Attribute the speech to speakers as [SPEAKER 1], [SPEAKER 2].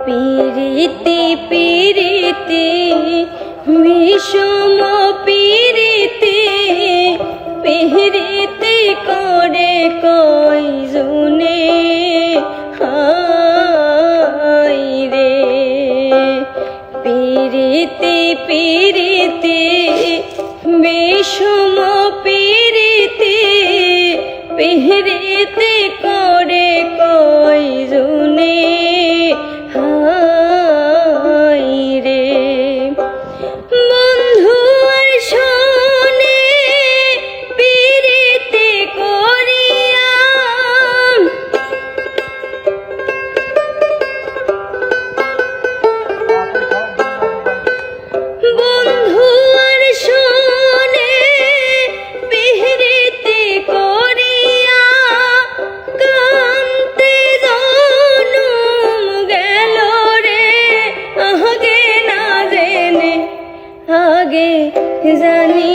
[SPEAKER 1] পীরিতি পীরিতি বিষম পীরিতি পীরিতি করে কয়জনে হায় রে পীরিতি পীরিতি বিষম পীরিতি পীরিতি করে কয়জনে হায় রে বন্ধু আর শোনে পীরিতি করিয়া বন্ধু আর শোনে পীরিতি করিয়া কান্তে জনম গেল রে আগে না জেনে আগে জানি